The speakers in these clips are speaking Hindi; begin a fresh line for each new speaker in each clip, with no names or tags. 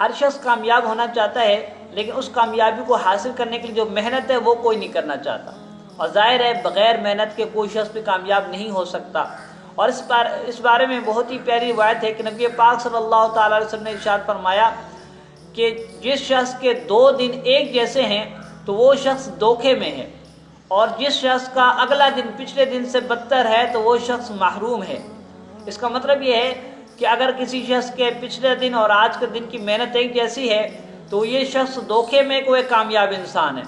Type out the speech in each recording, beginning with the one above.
हर शख्स कामयाब होना चाहता है, लेकिन उस कामयाबी को हासिल करने के लिए जो मेहनत है वो कोई नहीं करना चाहता। और ज़ाहिर है बग़ैर मेहनत के कोई शख्स भी कामयाब नहीं हो सकता। और इस बारे में बहुत ही प्यारी रिवायत है कि नबी पाक सल्लल्लाहु तआला अलैहि वसल्लम ने इरशाद फरमाया कि जिस शख्स के 2 दिन एक जैसे हैं तो वो शख्स धोखे में है, और जिस शख्स का अगला दिन पिछले दिन से बदतर है तो वो शख्स महरूम है। इसका मतलब ये है कि अगर किसी शख्स के पिछले दिन और आज के दिन की मेहनत एक जैसी है तो ये शख्स धोखे में कोई कामयाब इंसान है,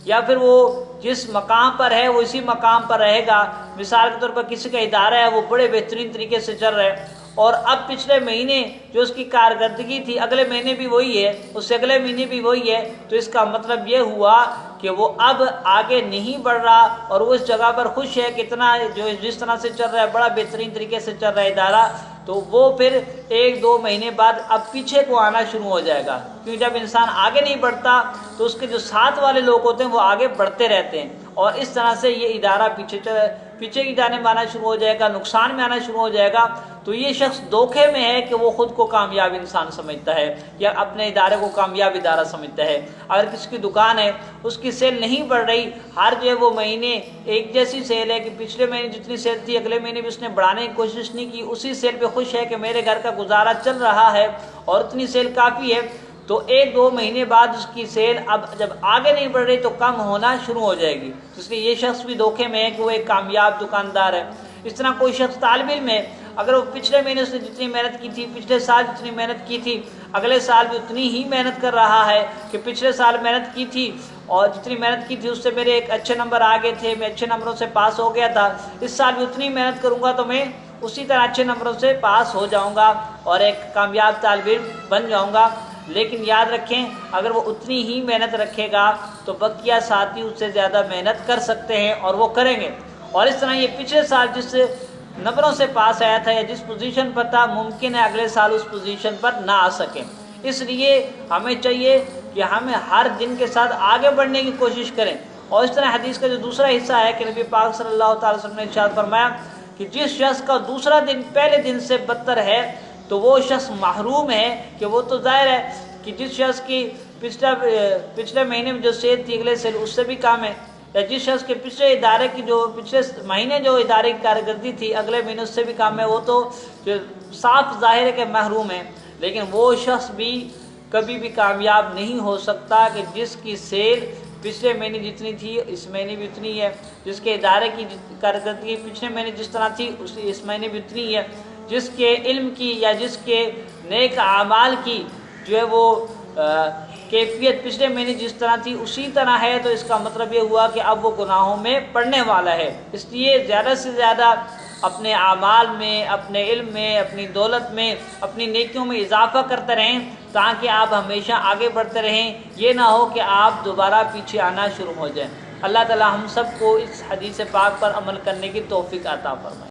या फिर वो जिस मकाम पर है वो इसी मकाम पर रहेगा। मिसाल के तौर पर किसी का इदारा है, वो बड़े बेहतरीन तरीके से चल रहा है, और अब पिछले महीने जो उसकी कारकर्दगी थी अगले महीने भी वही है, उससे अगले महीने भी वही है, तो इसका मतलब ये हुआ कि वो अब आगे नहीं बढ़ रहा और वो इस जगह पर खुश है कि इतना जो जिस तरह से चल रहा है, बड़ा बेहतरीन तरीके से चल रहा है इदारा, तो वो फिर 1-2 महीने बाद अब पीछे को आना शुरू हो जाएगा। क्योंकि जब इंसान आगे नहीं बढ़ता तो उसके जो साथ वाले लोग होते हैं वो आगे बढ़ते रहते हैं, और इस तरह से ये इदारा पीछे की जाने में आना शुरू हो जाएगा, नुकसान में आना शुरू हो जाएगा। तो ये शख्स धोखे में है कि वो खुद को कामयाब इंसान समझता है या अपने इदारे को कामयाब इदारा समझता है। अगर किसी की दुकान है, उसकी सेल नहीं बढ़ रही, हर जो है वो महीने एक जैसी सेल है कि पिछले महीने जितनी सेल थी अगले महीने भी उसने बढ़ाने की कोशिश नहीं की, उसी सेल पे खुश है कि मेरे घर का गुजारा चल रहा है और इतनी सेल काफ़ी है, तो 1-2 महीने बाद उसकी सेल अब जब आगे नहीं बढ़ रही तो कम होना शुरू हो जाएगी। तो इसलिए ये शख्स भी धोखे में है कि वो एक कामयाब दुकानदार है। इस तरह कोई शख्स तालिब इल्म है, अगर वो पिछले महीने उसने जितनी मेहनत की थी, पिछले साल जितनी मेहनत की थी, अगले साल भी उतनी ही मेहनत कर रहा है कि पिछले साल मेहनत की थी और जितनी मेहनत की थी उससे मेरे एक अच्छे नंबर आ गए थे, मैं अच्छे नंबरों से पास हो गया था, इस साल भी उतनी मेहनत करूँगा तो मैं उसी तरह अच्छे नंबरों से पास हो जाऊँगा और एक कामयाब तालिब इल्म बन जाऊँगा। लेकिन याद रखें, अगर वो उतनी ही मेहनत रखेगा तो बकिया साथी उससे ज़्यादा मेहनत कर सकते हैं और वो करेंगे। और इस तरह ये पिछले साल जिस नंबरों से पास आया था या जिस पोजीशन पर था, मुमकिन है अगले साल उस पोजीशन पर ना आ सकें। इसलिए हमें चाहिए कि हमें हर दिन के साथ आगे बढ़ने की कोशिश करें। और इस तरह हदीस का जो दूसरा हिस्सा है कि नबी पाक सल्लल्लाहु अलैहि वसल्लम ने इरशाद फरमाया कि जिस शख्स का दूसरा दिन पहले दिन से बदतर है तो वो शख्स महरूम है। कि वो तो जाहिर है कि जिस शख्स की पिछले महीने में जो सेल थी अगले सेल उससे भी कम है, या जिस शख्स के पिछले इदारे की जो पिछले महीने जो इदारे की कारकर्दगी थी अगले महीने उससे भी कम है, वो तो जो साफ जाहिर है कि महरूम है। लेकिन वो शख्स भी कभी भी कामयाब नहीं हो सकता कि जिसकी सेल पिछले महीने जितनी थी इस महीने भी उतनी है, जिसके इदारे की कारकर्दगी पिछले महीने जिस तरह थी उस इस महीने भी उतनी है, जिसके इल्म की या जिसके नेक आमाल की जो है वो कैफियत पिछले महीने जिस तरह थी उसी तरह है, तो इसका मतलब ये हुआ कि अब वो गुनाहों में पड़ने वाला है। इसलिए ज़्यादा से ज़्यादा अपने आमाल में, अपने इल्म में, अपनी दौलत में, अपनी नेकियों में इजाफा करते रहें ताकि आप हमेशा आगे बढ़ते रहें। ये ना हो कि आप दोबारा पीछे आना शुरू हो जाएं। अल्लाह ताला हम सबको इस हदीस पाक पर अमल करने की तौफीक अता फरमाए।